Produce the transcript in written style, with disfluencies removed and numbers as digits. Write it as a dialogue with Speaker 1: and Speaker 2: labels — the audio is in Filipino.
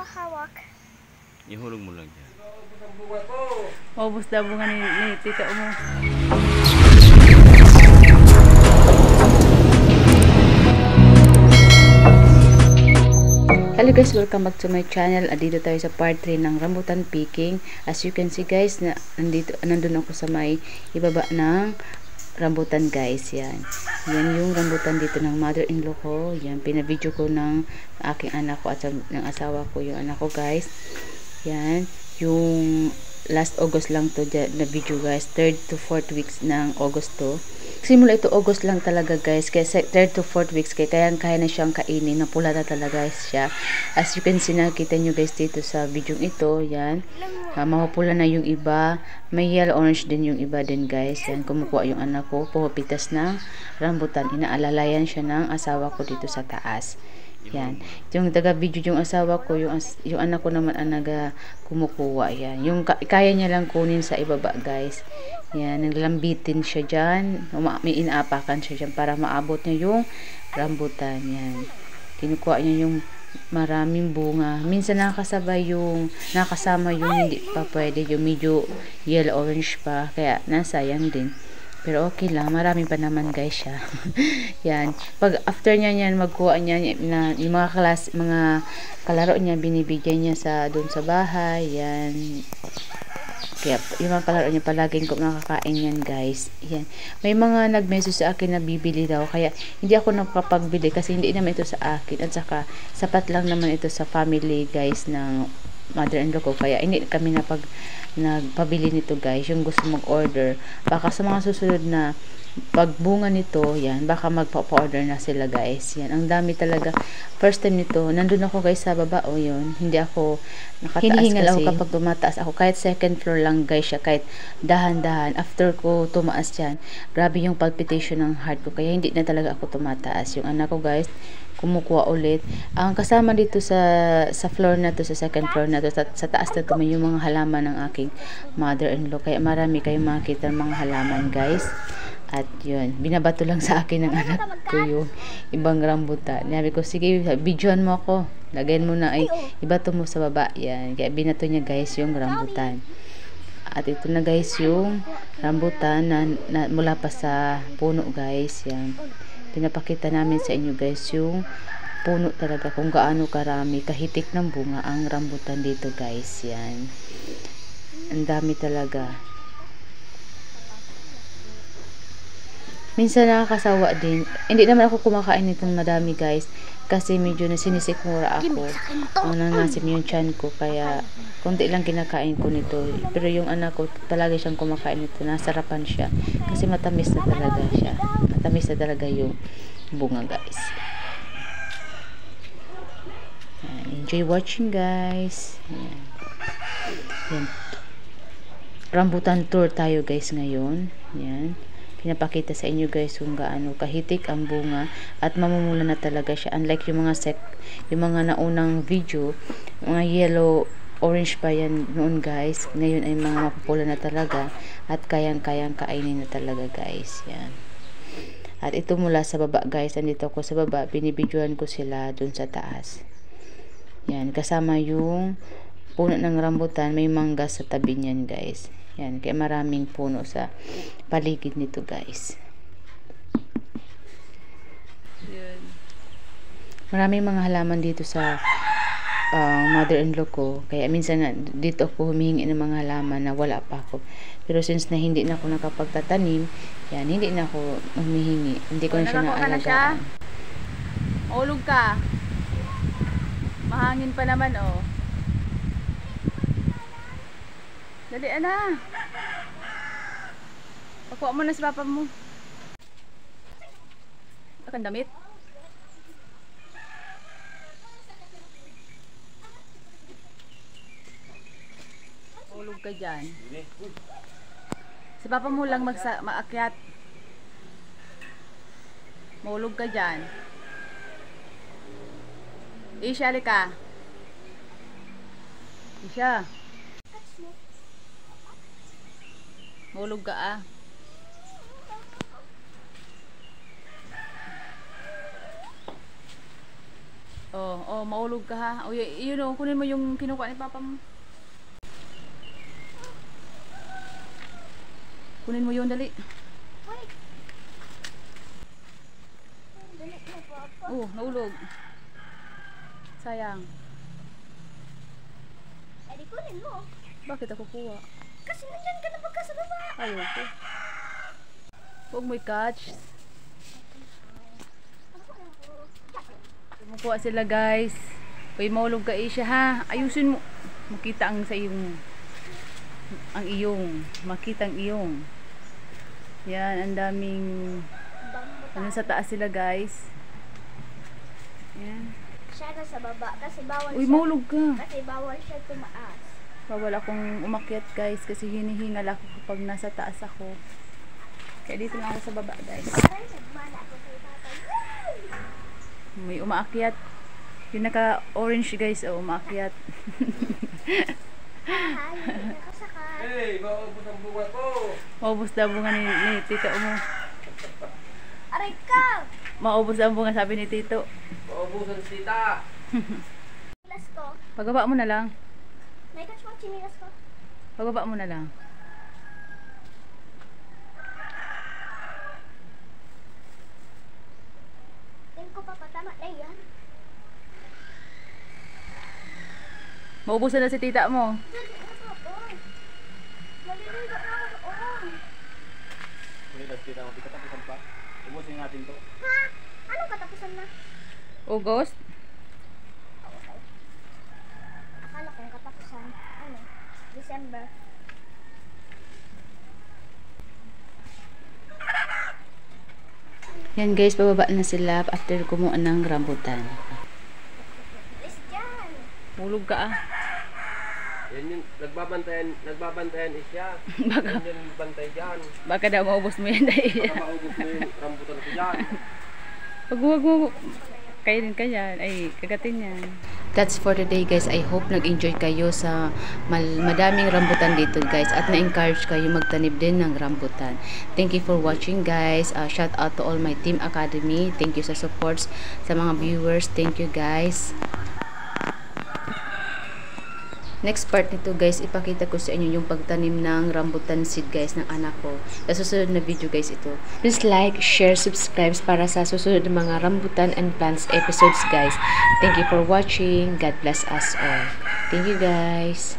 Speaker 1: hawak.
Speaker 2: Ihulog mo lang dyan.
Speaker 3: Maubos na bunga ni tita mo. Hello guys, welcome back to my channel. Dito tayo sa part 3 ng rambutan picking. As you can see guys, nandun ako sa may ibaba ng rambutan guys. Yan yung rambutan dito ng mother-in-law ko. Yan, pinavideo ko ng aking anak ko at ng asawa ko yung anak ko guys. Yan, yung last August lang to na video guys. 3rd to 4th weeks ng August to. Simula ito August lang talaga guys. Kaya 3rd to 4th weeks kaya na siyang kainin. Napula na talaga guys siya. As you can see, nakita nyo guys dito sa video ito. Yan. Mapupula na yung iba. May yellow orange din yung iba din guys. Yan. Kumukuha yung anak ko. Pumapitas ng rambutan. Inaalalayan siya ng asawa ko dito sa taas. Yan. Yung taga-video yung asawa ko, yung anak ko naman ang kumukuha. Yan. Yung kaya niya lang kunin sa ibaba guys. Yan. Naglambitin siya dyan. May inaapakan siya dyan para maabot niya yung rambutan. Yan. Kinukuha niya yung maraming bunga. Minsan nakasama yung hindi pa pwede. Yung medyo yellow orange pa. Kaya nasayang din. Pero okay lang, marami pa naman guys siya. Yan. Pag after niya magkuha niya na yung mga kalaro niya binibigyan niya doon sa bahay. Yan. Kaya yung mga kalaro niya palaging ko nakakain yan guys. Yan. May mga nag-message sa akin na bibili daw. Kaya hindi ako nakapagbili kasi hindi naman ito sa akin. At saka sapat lang naman ito sa family guys ng mother-in-law ko. Kaya hindi kami nagpabili nito guys. Yung gusto mag-order, baka sa mga susunod na pagbunga nito, yan, baka magpa-order na sila guys. Yan, ang dami talaga. First time nito, nandun ako guys sa baba, o yun, hindi ako nakataas. Hinihingal ako kapag tumataas ako, kahit second floor lang guys siya, kahit dahan-dahan. After ko tumaas yan, grabe yung palpitation ng heart ko, kaya hindi na talaga ako tumataas. Yung anak ko guys, kumukuha ulit. Ang kasama dito sa floor na to, sa second floor na to, sa taas na to, may yung mga halaman ng aking mother-in-law. Kaya marami kayong makikita ng mga halaman guys. At yun, binabato lang sa akin ng anak ko yung ibang rambutan. Sabi ko, sige, videoan mo ako. Lagayin mo na, ay, ibato mo sa baba. Yan. Kaya binato niya guys yung rambutan. At ito na guys yung rambutan na mula pa sa puno guys. Yan. Pinapakita namin sa inyo guys yung puno talaga kung gaano karami kahitik ng bunga ang rambutan dito guys. Yan. Ang dami talaga. Minsan nakakasawa din. Hindi naman ako kumakain nitong madami guys. Kasi medyo nasinisikmura ako. Nangasim yung tiyan ko. Kaya konti lang kinakain ko nito. Pero yung anak ko palagi siyang kumakain nito. Nasarapan siya. Kasi matamis na talaga siya. Matamis na talaga yung bunga guys. Enjoy watching guys. Yan. Yan. Rambutan tour tayo guys ngayon. Yan. Pinapakita sa inyo guys kung gaano kahitik ang bunga at mamumula na talaga siya. Unlike yung mga naunang video, mga yellow orange pa yan noon guys. Ngayon ay mga mapupula na talaga at kayang-kayang kainin na talaga guys. Yan. At ito mula sa baba guys. Andito ako sa baba. Binibidyoan ko sila dun sa taas. Yan. Kasama yung puno ng rambutan. May mangga sa tabi niyan guys. Yan, kaya maraming puno sa paligid nito guys. Yan. Maraming mga halaman dito sa mother-in-law ko. Kaya minsan dito ako humihingi ng mga halaman na wala pa ako. Pero since na hindi na ako nakapagtatanim, yan, hindi na ako humihingi. Hindi ko na siya naalagaan. Ulog ka. Mahangin pa naman oh. Dali na. Pakuha mo na sa papa mo. Akan damit. Ulog ka dyan. Sa papa mo lang maakyat. Maulog ka dyan. Isha, ka. Isha. Mahulog ka ah. Oh, maulog ka ha. O, yun o, kunin mo yung kinukuha ni Papa mo. Kunin mo yun, dali.
Speaker 1: Wait. Dali mo, Papa.
Speaker 3: Oh, naulog. Sayang.
Speaker 1: Eh, di kunin mo.
Speaker 3: Bakit ako kuha?
Speaker 1: Kasi nandyan ka na pagka sa baba.
Speaker 3: Ayoko. Huwag mo i-catch. Kumukuha sila guys. Uy, maulog ka siya ha. Ayusin mo. Makita ang sa iyong makita ang iyong. Yan, ang daming ano sa taas sila guys. Yan.
Speaker 1: Siya na sa baba kasi bawal
Speaker 3: Uy,
Speaker 1: siya.
Speaker 3: maulog ka.
Speaker 1: Kasi bawal siya tumaas.
Speaker 3: Bawal akong umakyat guys kasi hinihingal ako kapag nasa taas ako. Kaya dito lang ako sa baba guys.
Speaker 1: Ay, nagmana ako kay Papa. Yay!
Speaker 3: May umaakyat. Yung naka-orange guys, umaakyat.
Speaker 1: Hi, nakasakay.
Speaker 4: Hey, maubos ang bunga ko.
Speaker 3: Maubos daw bunga ni tito mo.
Speaker 1: Aray ka!
Speaker 3: Maubos ang bunga sabi ni tito.
Speaker 4: Maubusan si tita.
Speaker 1: Chinilas ko.
Speaker 3: Pagaba mo na lang.
Speaker 1: May catch mo chinilas ko.
Speaker 3: Pagaba mo na lang.
Speaker 1: Tingin ko, Papa, tama na yan.
Speaker 3: Maubusan na si tita mo.
Speaker 1: Dali na, Papa. Maliligo na ako doon.
Speaker 4: Hindi, tita, katapusan pa. Ubusin natin to.
Speaker 1: Ha? Anong katapusan na?
Speaker 3: August?
Speaker 1: Okay. Akala kong katapusan. Ano? December.
Speaker 3: Yan guys, bababa na sila after kumuha ng rambutan.
Speaker 1: Is dyan.
Speaker 3: Mulog ka ah.
Speaker 4: Yan yung nagbabantayan isya. Yan yung bantay dyan.
Speaker 3: Baka daw maubos mo yan dahil.
Speaker 4: Baka maubos mo yung rambutan ko dyan.
Speaker 3: Wag mo. Kainin ka yan. Ay, kagatin yan. That's for today guys. I hope nag-enjoy kayo sa madaming rambutan dito guys. At na-encourage kayo magtanim din ng rambutan. Thank you for watching guys. Shout out to all my Team Academy. Thank you sa supports sa mga viewers. Thank you guys. Next part nito guys, ipakita ko sa inyo yung pagtanim ng rambutan seed guys ng anak ko. Sa susunod na video guys ito. Please like, share, subscribe para sa susunod na mga rambutan and plants episodes guys. Thank you for watching. God bless us all. Thank you guys.